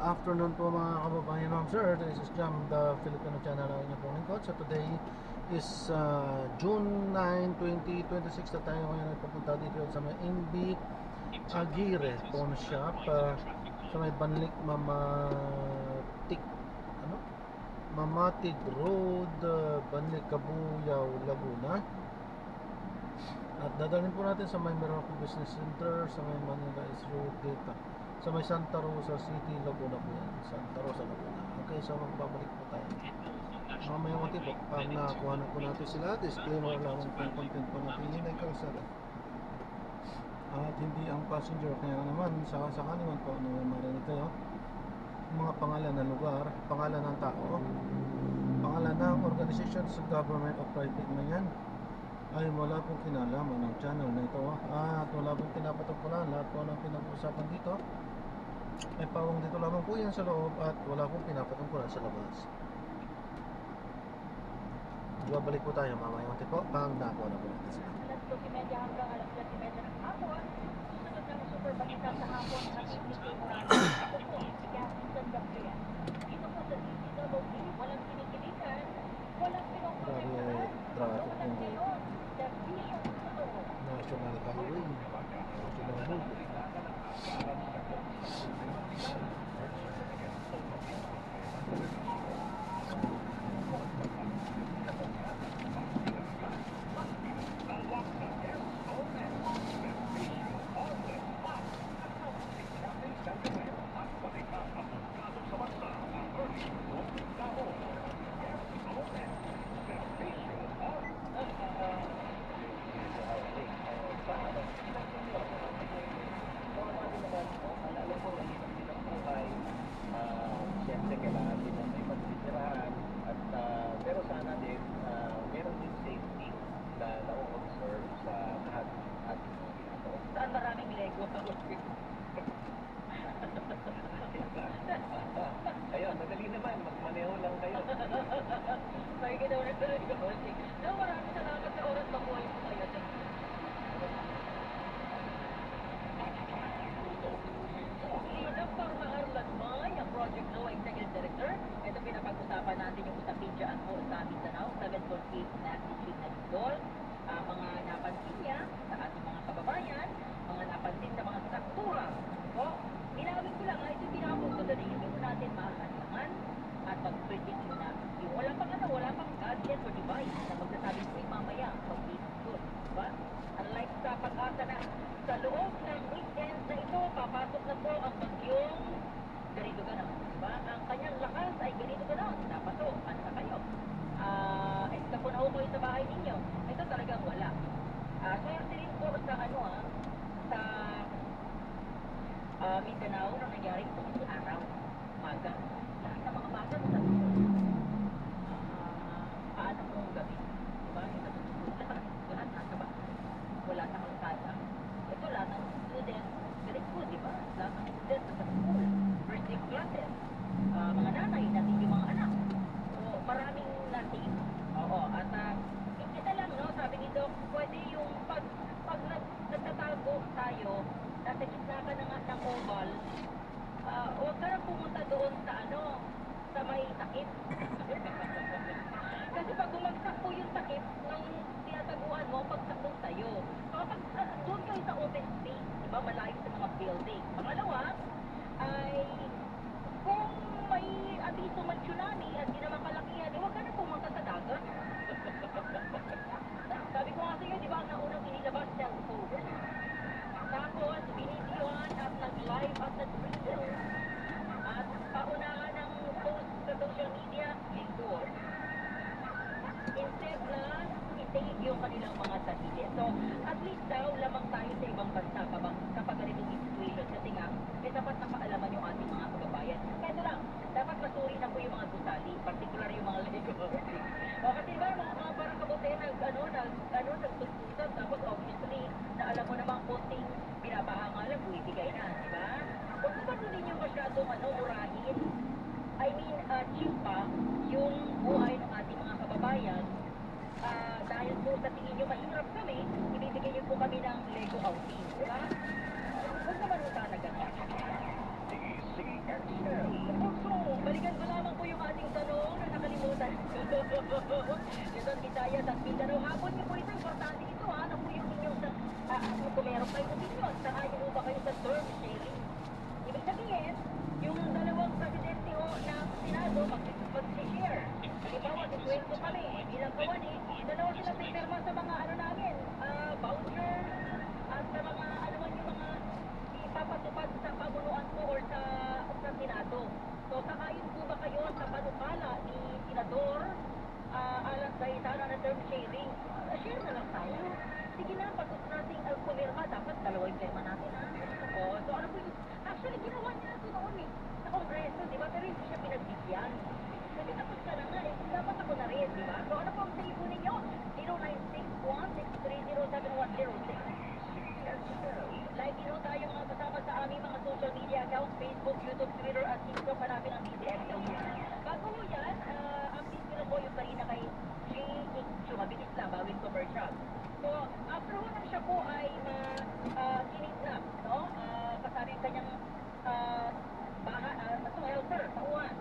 afternoon po mga kababayan, ma'am sir. This is Jam, the Filipino channel na inyong pong lingkod. So today is June 9, 2026 na tayo ngayon ay papunta dito sa may NB Aguirre Pawn Shop sa may Banlik Mamatig Road, Banlik, Cabuyao, Laguna. At dadalhin po natin sa may Merauke Business Center, sa may Manila Road dito, sa may Santa Rosa City, Laguna po yan. Santa Rosa, Laguna. Okay, so magbabalik po tayo. Mamaya konti po, pag nakakuha na po natin sila, disclaimer lamang po yung content po natin hindi na kalsada. At hindi ang passenger, kaya naman, sakali man po na marinig kayo, mga pangalan ng lugar, pangalan ng tao, pangalan ng organization sa government o private man yan, ay wala pong kinalaman ng channel na ito at wala pong pinapatungkulan. Lahat po ng pinag-uusapan dito ay pawang dito lamang po yan sa loob at wala pong pinapatungkulan sa labas. Babalik po tayo mamaya konti po pag nakuha na po natin sila. Alas 12:30 hanggang alas 12:30 ng hapon, susunod ng super balita sa hapon at ibigay mo natin. Ito po, si Captain Gabriel. Dito po sa DPWB, walang kinikilitan, walang pinongprotektahan. Walang ngayon, the vision to National Highway, National Road. Siyempre kailangan din ng may pagtitirahan at pero sana din meron din safety na na-observe sa lahat at ginagawa. Saan maraming Lego? Ayun, madali naman, magmaneho lang kayo. May ginawa na tuloy ko. No, maraming salamat sa oras na buhay po kayo. Leonard Parma Arlan May, ang Project Law Executive Director. Ito pinapag-usapan natin yung usapin dyan po sa Mindanao, 7.8 magnitude na lindol. Mga napansin niya sa ating mga kababayan, mga napansin sa mga struktura. So, inawin ko lang, ito pinakapunto na rin yung natin mahalangan at mag-predict na yung wala pang gadget or device na magsasabing ko mamaya pag-ibig. Diba? Unlike sa pag-asa na sa loob ng weekend na ito, papasok na po ang bagyong ganito ganon. Diba? Ang kanyang lakas ay ganito ganon. Napaso, ano na kayo? Ito po na ako sa bahay ninyo. Ito talagang wala. Swerte rin po sa sa Mindanao na nangyari itong araw, umaga. Lahat ng mga bata sa paano mong gabi. Diba? Lahat nasa ba? Wala sa kalsada. Ito lahat ng student, galing po, diba? Lahat ng student sa school, first day classes, mga nanay, natin yung mga anak. So, maraming natin. Oo, at kita lang, no, sabi ni Doc, pwede yung pag nagtatago tayo, nasa gitna ka ng oval, huwag ka na pumunta doon sa sa may takip. Kasi pag bumagsak po yung takip ng tinataguan mo, pagsakong sa'yo. Kapag doon kayo sa open space, diba, malayo sa mga building. Pangalawa, ay kung may abiso man tsunami at di naman kalakihan, huwag ka na pumunta sa dagat. Sabi ko nga sa'yo, di ba, ang naunang inilabas ng phone. Tapos, binidyoan at nag-live at nag-video. At paunahan ng post sa social media, linggo. Instead na itigil yung kanilang mga sarili. So, at least daw, lamang tayo sa ibang bansa kapag ganitong situation. Kasi nga, may dapat na kaalaman yung ating mga kababayan. Kaya ito lang, dapat masuri na po yung mga gusali, particular yung mga Lego. Kasi ba, mga parang kabuti nagtutusan, tapos obviously, na alam mo namang konting pinapahangalan, buibigay na, di ba? Huwag naman din ninyo masyadong urahin. I mean, cheap pa yung buhay ng ating mga kababayan. Dahil po sa tingin nyo mahirap kami, ibibigay nyo po kami ng Lego outing, di ba? Huwag naman po sana ganyan. DCXL Luzon, Visayas at Mindanao. Habon niyo po ito. Importante ito ha. Napuyong ninyo sa kung meron kayong opinion. Sangayon mo ba kayo sa term sharing? Ibig sabihin, yung dalawang presidente ho ng Senado mag-share. Halimbawa, si Cuento kami, bilang kawani, dalawa sila pinirma sa mga ano namin, voucher, at sa mga ano man yung mga ipapatupad sa pamunuan ko or sa Senado. So, sakayin po ba kayo sa panukala ni Senador Alan Cayetano na term sharing? Share na lang tayo. Sige na, pag gusto natin pumirma, dapat dalawa yung pirma natin ha. O, so ano po yung, actually ginawa niya na ito noon eh, sa Kongreso, di ba? Pero hindi siya pinagbigyan. Kasi tapos ka na nga eh, dapat ako na rin, di ba? So ano po ang sayo po ninyo? 0961-630-7106. Like nyo tayo mga kasama sa aming mga social media accounts, Facebook, YouTube, Twitter, at TikTok. Hanapin ang DZXL. Bago mo yan, update ko na po yung kanina kay G. Mabilis lang, bawing commercial. So, after ho nang siya po ay kinidnap, no? Kasama yung kanyang helper, tauhan.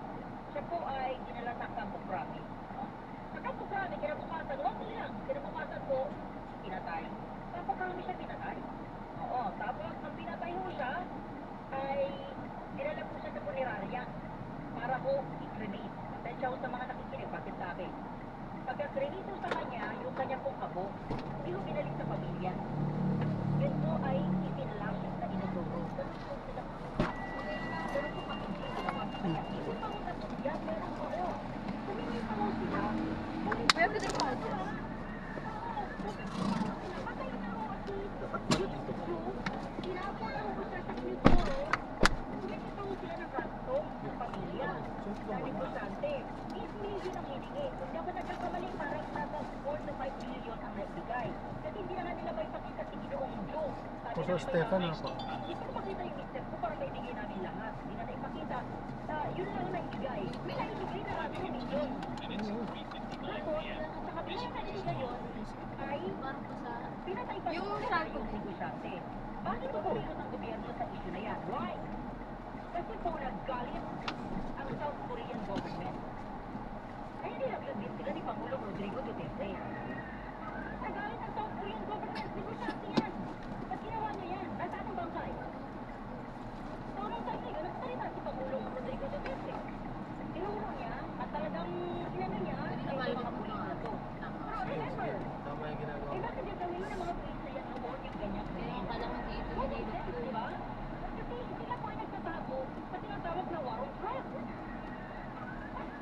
Siya po ay dinala sa Campo Crame. No? Sa Campo Crame, kinabukasan, kinabukasan po, pinatay. Campo Crame siya pinatay. Oo, tapos nang pinatay ho siya, ay dinala po siya sa punerarya para po i-cremate. Atensya ho sa mga nakikinig, bakit sabi? Pagka-cremate ho sa kanya, yung kanya pong kabo, hindi ho binalik sa pamilya. Yun po ay ipinalasin sa inodoro. Ganun po sila. Ganun po makikita na mga kaya. Hindi pa ho natugyan, meron pa ho. Humingi pa ho sila. Where did they find it? Patay na ho at Dapat pala dito po. Tinapon na ho siya sa Quintoro. Humingi pa ho sila ng ransom sa pamilya. Dahil importante, 8 million ang hiningi. Kung di ako nagkakamali, parang nasa 4 to 5 million ang naibigay. Kasi hindi na nga nila may pakita si Ginoong Joe. Pastor Stefan na po. Hindi ko makita yung mister ko para maibigay namin lahat. Hindi na naipakita. Yun lang ang naibigay. May naibigay na nga 2 million. Tapos, sa kabila na naibigay yun, ay pinatay pa Yung siya sabi ko. yung negosyante. Bakit po kumilot ang gobyerno sa issue na yan? Why? Kasi po naggalit ang South Korean government. Kaya nilaglagin sila ni Pangulong Rodrigo Duterte. Nagalit ang South Korean government. Negosyante yan. Ba't ginawa niya yan? Nasaan ang bangkay? So, nung time na yun, nagsalita si Pangulong Rodrigo Duterte. Tinuro niya at talagang inano niya ay yung mga pulis na to. Pero remember, Tama yung ginagawa. bakit yung gawin ng mga pulis na yan? No, yung ganyan. Kala mo dito, Common hindi sense, di ba? Kasi sila po ay nagtatago sa tinatawag na war on drugs.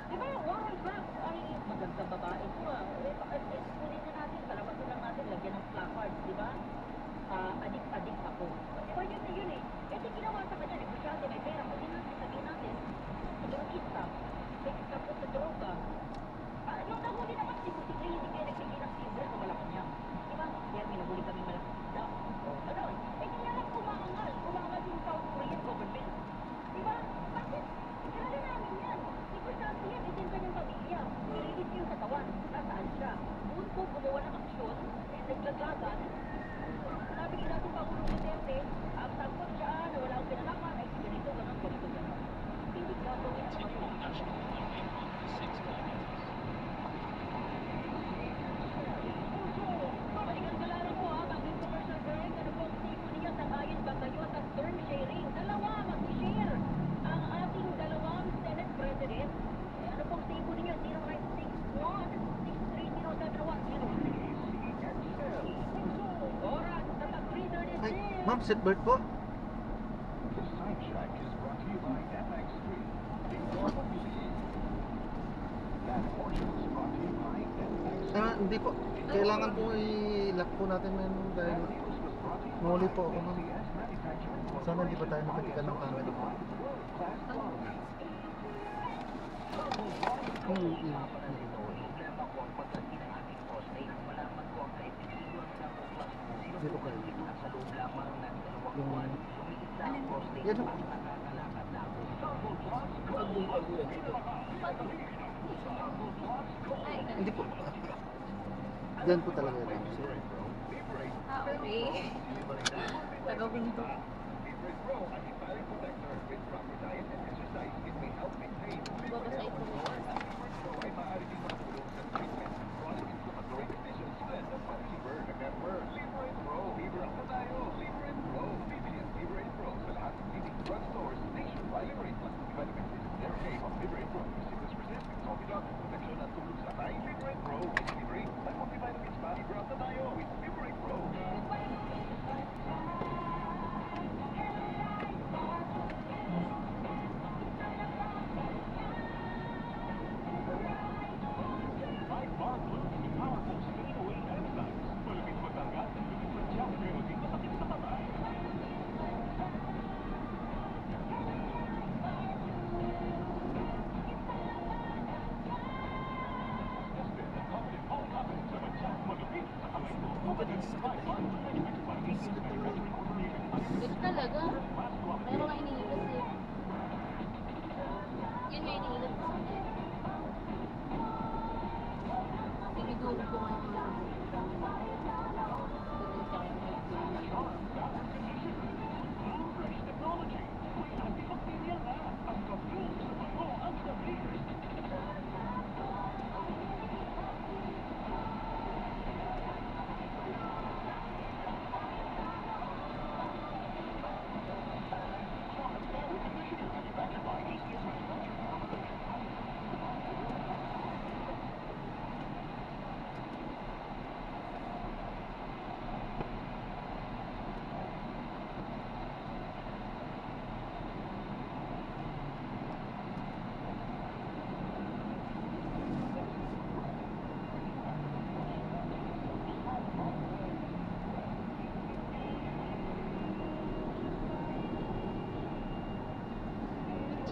Di ba, war on drugs ay magandang babae po kunin na natin, palabasin lang natin, lagyan ng placards, di ba? Adik-adik ako. Di ba yun na yun eh? Kasi ginawa sa kanya, negosyante, may pera, pwede natin sabihin natin, sa drogista, may tapos sa droga. Nung nahuli naman, siguro hindi kayo nagbigay ng silver sa Malacanang. Di ba? Kaya may nahuli kami Malacanang. Ganon. Eh, kaya lang umangal yung South Korean government. Di ba? Bakit? Kilala namin yan. Negosyante yan, itin kanyang pamilya. Nililis yung katawan. Nasaan siya? Doon po gumawa ng aksyon, naglaglagan. Sabi nila si Pangulong Duterte, ang tangkot siya na wala akong pinalaman, ay ganito, ganon, ganito, ganon. Hindi gagawin ang mga balikan ko lang po ha, maging commercial break. Ano po ang tipo niya sa ayon ba kayo sa term sharing? Dalawa, mag-share ang ating dalawang Senate President. Ano po ang tipo niya? 0961-630-7106. Oras sa mag-3:36. Ay, ma'am, seatbelt po. The Sidetrack is brought to you by FX3. That portion is brought to you by FX3. Hindi po. Kailangan po i-lock po natin yun dahil mahuli po ako, ma'am. Sana hindi ba tayo nakatikan ng camera po? Dito kayo. Yan po. Hindi po. Diyan po talaga yun. Okay. Tagawin to. Babasay ko. Sakit eh. Sakit tuloy. Good talaga. Pero nga iniilat eh. Yun nga iniilat sa akin. Tinidulog ko nga yung mga tuloy sa akin.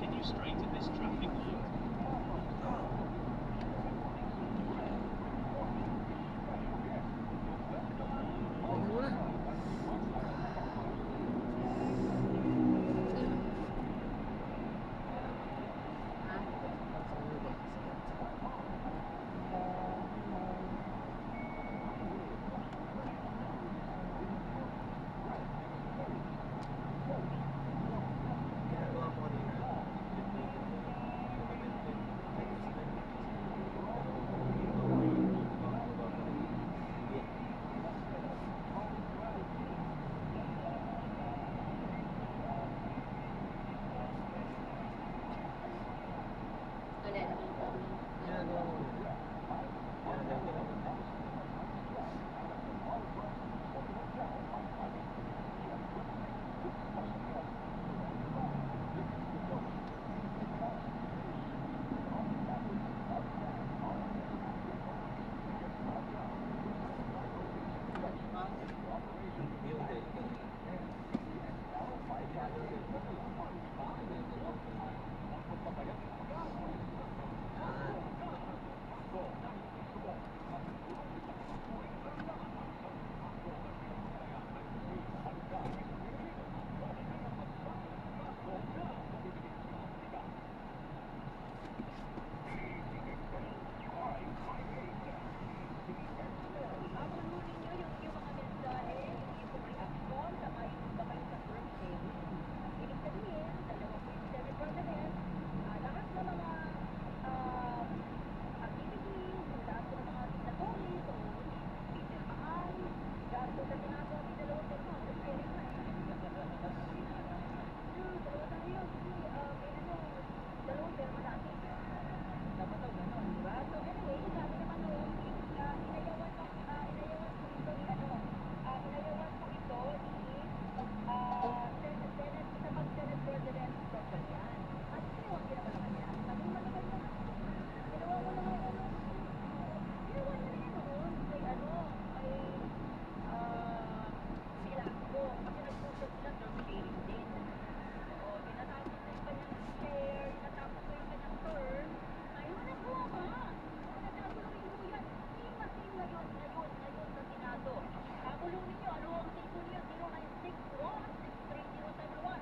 Continue straight in this traffic light. Ayun mo na. Ha? Sa'yo ba? Ginagawa mo kanina. Wala naman po. Ginagawa mo. Ginagawa mo. Yung din. Abulunin nyo yung mga mensahe, yung reaction, saka yung ba kayo sa birthday. Ibig sabihin, dalawa po yung Senate President, lahat ng mga activities, lahat po ng mga signatories, o pinirmahan, gasto sa Senado, may dalawang termo, sa Senate na. Dalawa tayo, kasi dalawang termo natin. Dapat daw gano'n, di ba? So anyway, sabi naman noon, inayawan po ito ni Senate, isa pang Senate President Dr. Yan. At ginawa naman niya. Sabi naman naman niya, ginawa mo naman yan. Ginawa niya na yan noon. Kay Silasco. Kasi nag-focus sila term sharing din. So, tinatapos na yung kanyang share, tinatapos na yung kanyang term. Ayun, nakuha ka. Nagkatuloy mo yan. Sing ngayon sa Senado. Kabulong ninyo, ano ang cellphone niyo? 0961-63071.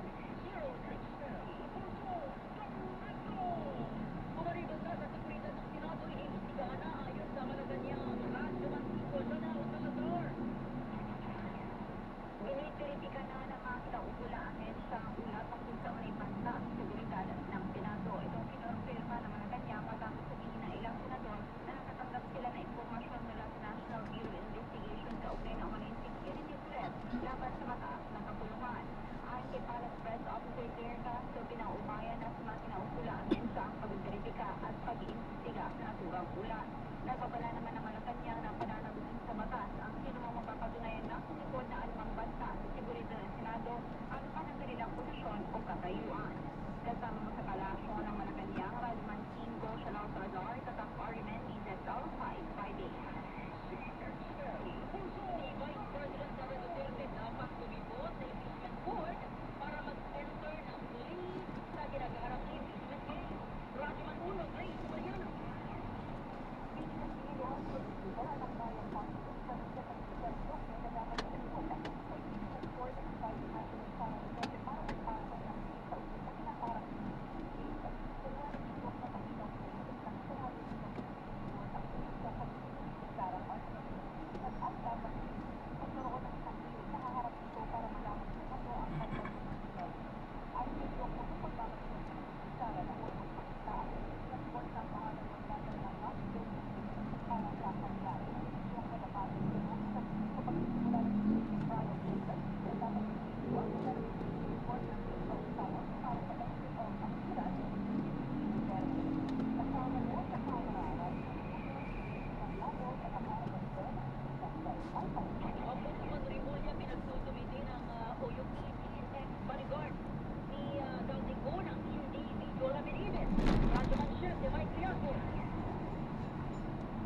Kumariban ka sa seguridad ng Senado, iniimbestigahan na ayon sa Malacanang Radyo Antiguo Journal Salazar. Pinipiripika na ng mga kinaukulaanin sa ulat tungkol sa unay banta sa seguridad ng Senado. Itong kinonfirma ng Malacanang matapos sabihin ng ilang senador na nakatanggap sila na impormasyon mula sa National Bureau of Investigation kaugnay ng unay security threat laban sa mataas na kapulungan. Ayon kay Palace Press Officer Claire Castro, pinaubayan na sa mga kinaukulaanin sa pagverifika at pag-iimbestiga sa naturang ulat. Nagbabala naman ng Malacanang na pananagutin sa batas ang sino mang mapapatunayan na sumikod na anumang banta sa seguridad ng Senado ang ng kanilang posisyon o katayuan. Kasama mo sa palasyo ng Malacanang, Radman 5 siya ng Salazar, Tatang Arimendi, ZL 558. Si Vice President Sara Duterte dapat tumibot sa impeachment court para mag-enter ng plea sa ginagaharap na impeachment case. Radman 1, Grace Mariano. Pinagpilihan sa Distributor ng Bayan Council sa Secretary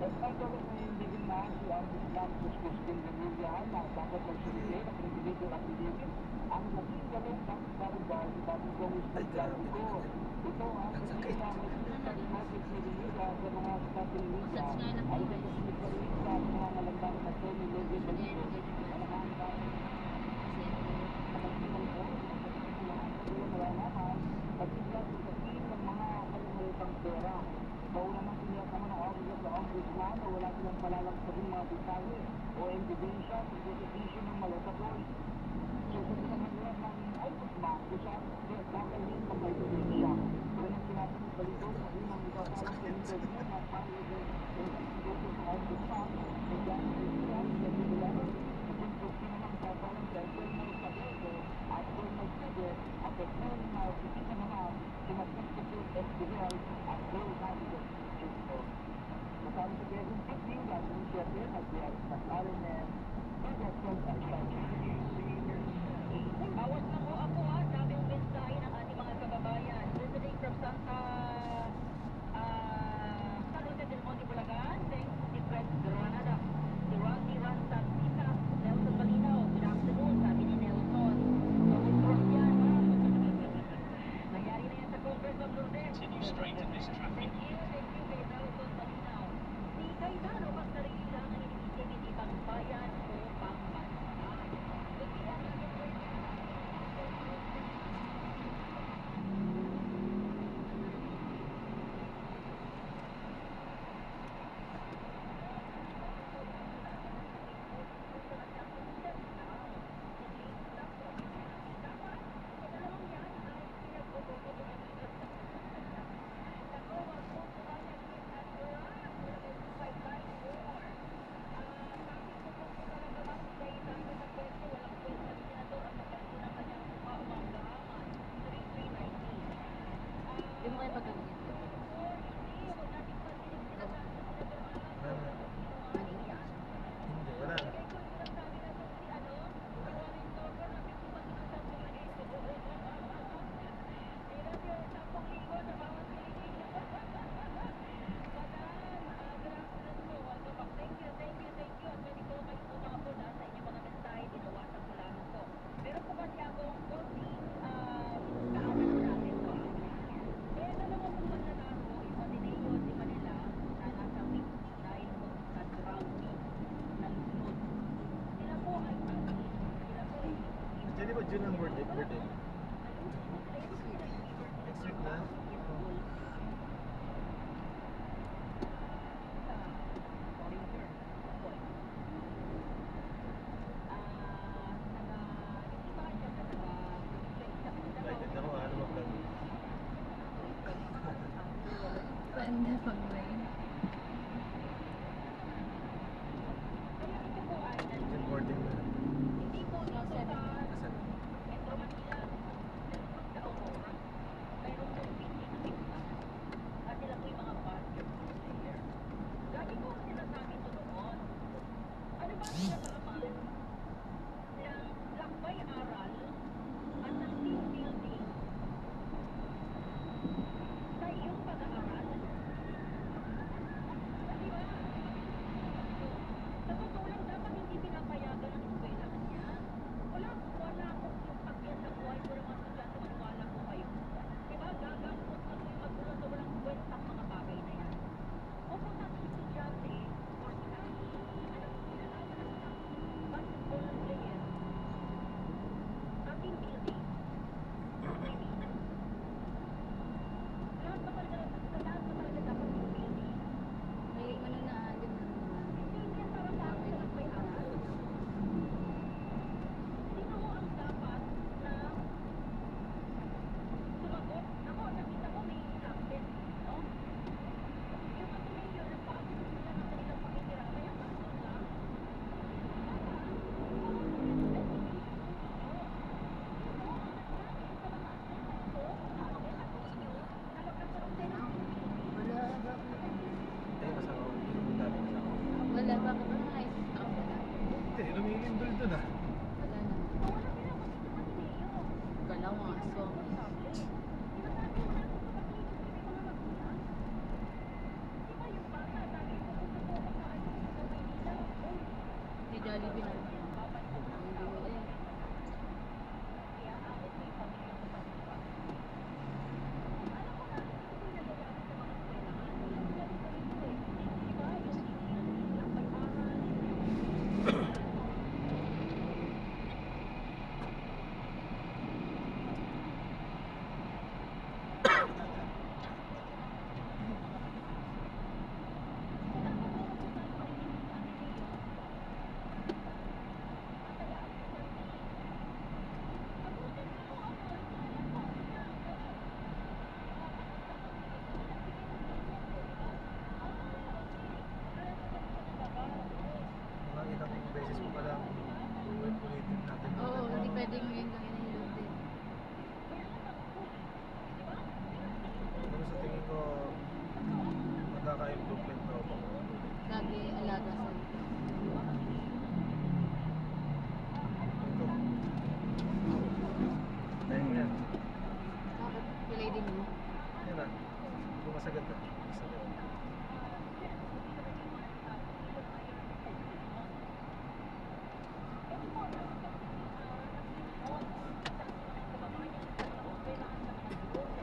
Ay, grabe naman yan. Ang sakit. Massage nga lang po guys. Kaya na ganyan. Bawas lang po ako ha, sabi yung mensahe ng ating mga kababayan. Visiting from San Jose del Monte, Bulacan. Thanks si Fred Granada. Si Randy Santita. Nelson Malinaw. Good afternoon, sabi ni Nelson. So, cross yan ha. Nangyari na yan sa Congress of Lourdes. Continue straight in this traffic Thank you kay Nelson Malinaw. Di Cayetano, bang sarili lang ang inibigay ng ibang bayan o pangbansa. Yung mga pagkakas. Hindi, wala na. Meron po kasi akong konting kaanan natin po. Eh, dalawa pong manlalaro, yung Ateneo de Manila na nasa week 9 sa grounding ng sunod. Sila po ay sila po ay Actually ba June ang birthday? Next week na? Excited ako, ano ba plan? Panda pag-rain. June 14 na. hindi po dito sa Asan? Metro Manila, sa Aurora, mayroon po pinipit at sila po yung mga budget player. Lagi po ang sinasabi ko noon, ano ba ang kinalaman ng lakbay aral at ng team building sa iyong pag-aaral? Yan na. Bumasagad na. Bumasagad.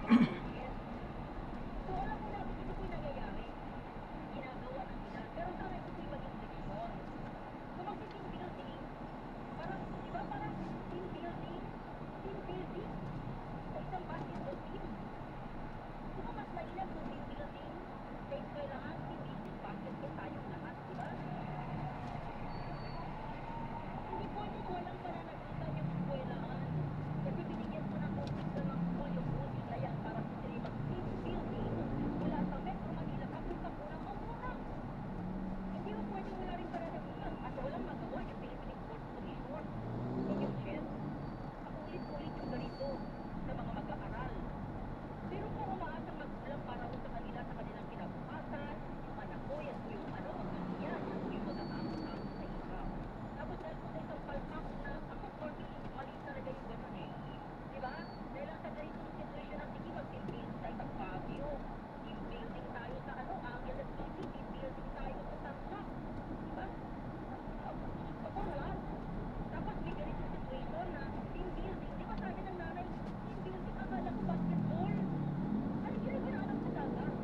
So, alam mo natin ito po'y nangyayari. Ginagawa ng ilan. Pero sana ito po'y maging leksyon. So, mag-team building. Parang, di ba, parang team building? Team building? Sa isang basketball team. Di ba mas mainam kung team building? Kaya kailangan team building basketball tayong lahat, di ba? Hindi pwedeng walang pananagutan yung eskwelahan. Kasi binigyan mo ng office ka ng school yung building na yan para sa sila mag-team building. Mula sa Metro Manila, papunta po ng Mangura. Hindi mo pwedeng wala rin pananagutan at walang magawa yung Philippine Sports Commission. Inyong chef, ako ulit-ulit yung ganito sa mga mag-aaral. Pero kung umaasang magkulang para ho sa kanila sa kanilang kinabukasan, yung anak ko, yan po yung ano, yan po yung mag-aamon sa hirap. Tapos dahil po sa isang palpak na ako for me, mali talaga yung gano'n eh. Diba? Dahil lang sa ganitong situation na sige, mag-team building tayo sa Fabio, team building tayo sa ano, Angela City, team building tayo sa Tarlac. Diba? Ako lahat. Tapos may ganitong situation na team building, di ba sabi ng nanay, team building, akala ko basketball. Ano ginagawa sa dagat?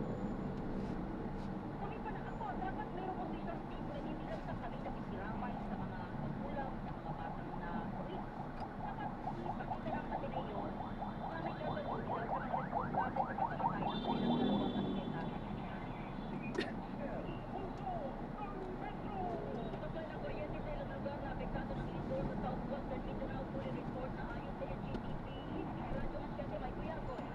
Kami pa na ako, dapat mayroong official team na hindi lang sa kami nakikiramay sa mga magulang, sa mga batang na ulit. Dapat ipakita lang natin na yun, na may gagawin sila sa mga responsable sa pagkamatay ng kanilang dalawang atleta. Kapal ng kuryente sa ilang lugar na apektado ng lindol sa Southwestern Mindanao, fully report na ayon sa NGTP. Radyo Ansyente, may kuyakoy.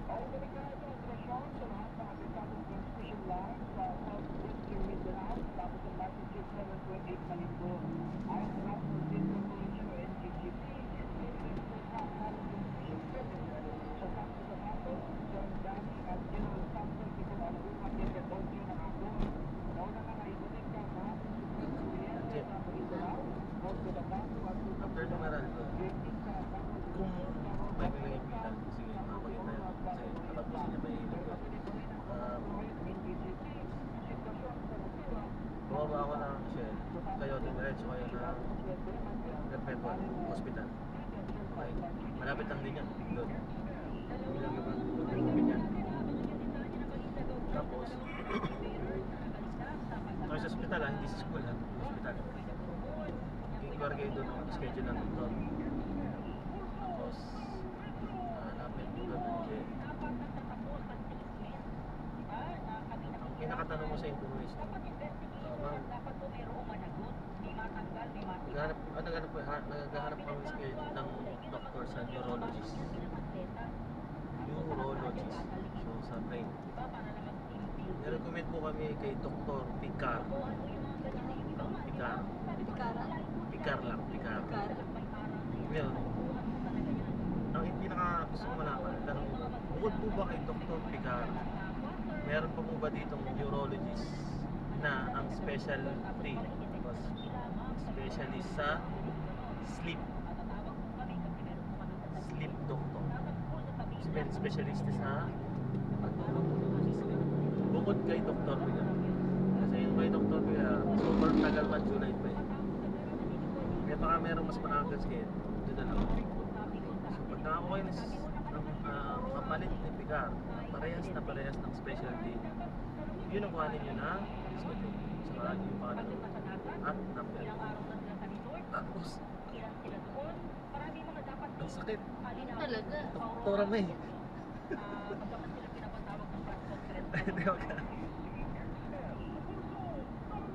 Ay, delikado ang sitwasyon sa lahat ng apektadong transmission line sa Southwestern Mindanao tapos ang magnitude 7.8 na lindol. Ayon sa National Grid Corporation o NGGP, sa Santo Tomato, John Dami at General Santos ito ang umakit at audio ng Agor. Nauna nga naibunin ka sa kuryente sa Mindanao, Norte Cotabato at After numeral ko, kung may bilang bilang, sige, mapakita yun. Kasi tapos niya may ilog ko. Bumaba ako ng Shell. Kayo, diretso kayo ng Perpetual Hospital. Okay. Malapit lang din yan. Doon. Bilang iba. Ganyan. Tapos, sa hospital ha, hindi sa school ha. Hospital. Inquire kayo doon ang schedule ng doktor. Tapos, hanapin mo doon ng J. Ang pinakatanong mo sa information, Dapat po mayroong managot, may matanggal, may matanggal. naghahanap kami ng doctor sa neurologist. Neurologist. So, sa brain. Nirecommend po kami kay Dr. Picar. Picar. Picar lang. Picar. Ngayon, ang pinaka gusto ko malaman, tanong mo, bukod po ba kay Dr. Picar, meron pa po ba ditong neurologist na ang specialty specialist sa sleep doctor, specialist sa bukod kay Dr. Picar. Kasi yung kay Dr. Picar, super tagal pa, July pa eh. Kaya baka merong mas managas kayo, doon na lang. So pag nakakuha kayo ng kapalit ni Picar, parehas ng specialty, yun ang kuhanin nyo na schedule. Saka yung pangalan at number. Tapos, ang sakit. Talaga. Doktora na eh. Hindi ako ka.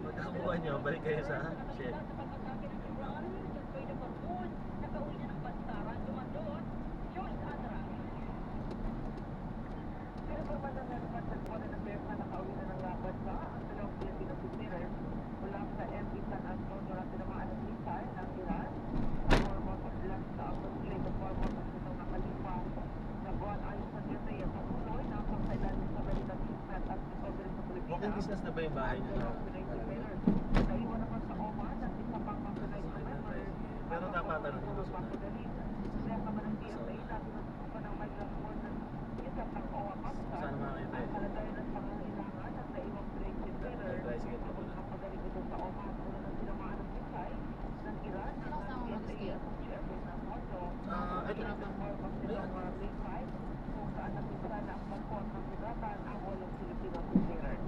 Magkakuha nyo, balik kayo sa shed. Pero kung mananalaman sa kuwan ng pesa na nakauwi na ng laban sa ang dalawang Filipino prisoners mula sa MV San Antonio na tinamaan ng missile ng Iran sa formal paglas sa conflict ng formal ng nakalipa na buwan ayon sa DNI at patuloy na ang pagkailalim sa American Treatment at Recovery sa Pilipinas. Walking distance na ba yung bahay nyo na? Naiwan naman sa Oman at isa pang Masunay November. Pero dapat ano yung susunod? Kaya naman ang DFA na pinatutupan ng migrant workers ng sugatan ang walang Filipino seafarer.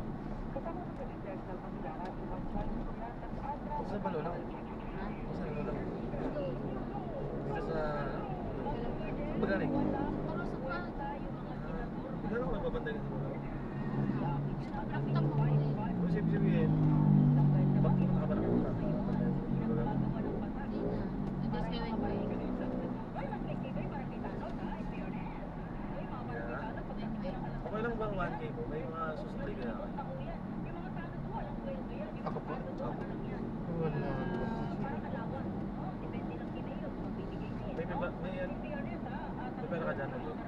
Kasama sa Secretary ng Manila, si Juan Charles Fernandez Adra. Sa Balolo? Ha? Sa Balolo? Dito sa... Pagaling? Marusok pa. Magkano ko nagpapantay ka sa Balolo? Laptop mo ulit. Kung sabihin, bakit nakabarang ka? Hindi na. Nandis kayo yung break. Okay lang bang 1K po? May mga susupply kaya ako. Ako po? Ako. Wala. May pera ka dyan ulit.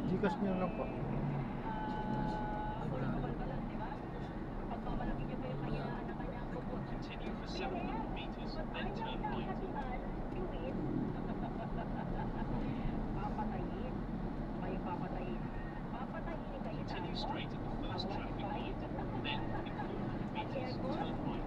Gcash nyo lang po. Continue for 700 meters, then turn right. Continue straight at the first traffic light, then in 400 meters, turn right.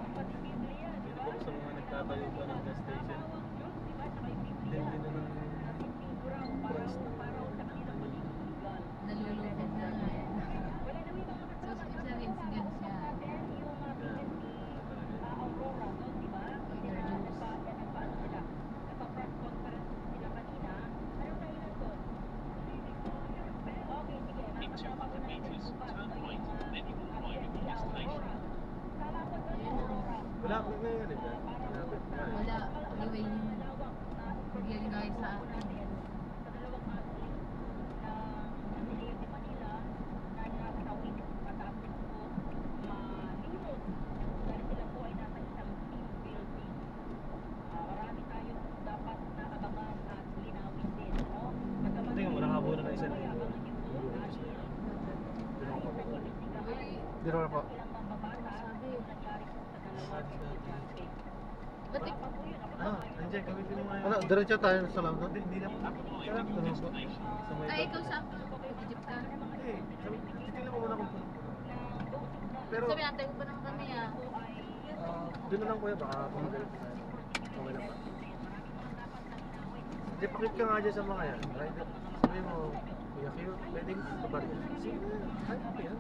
Dito po sa mga nagtatayo pa ng gas station. Hindi na ng price ng Nalulupit na nga yan. So, isa rin incident siya. In 200 meters, turn right, then you will arrive at your destination. Wala po na yan eh. Malapit na eh. Wala. Anyway, bigyan guys sa atin. Tingnan mo, nakabuno na isang linggo. Di naman po. Ba't ik- Andiyan, gamitin mo nga. Ano, diretso tayo sa loob doon? Hindi na po. Arrive at your destination. Sa may Ay, ikaw sa Egypt ka? Hindi, titignan ko muna kung pero, Sabi natin ko pa naman kami ah. doon na lang kuya, baka pumagalit tayo. Okay lang ba? Hindi, pakit ka nga dyan sa mga yan. Rider, sabi mo, Kuya Q, pwedeng babaril. Sige, kaya mo yan.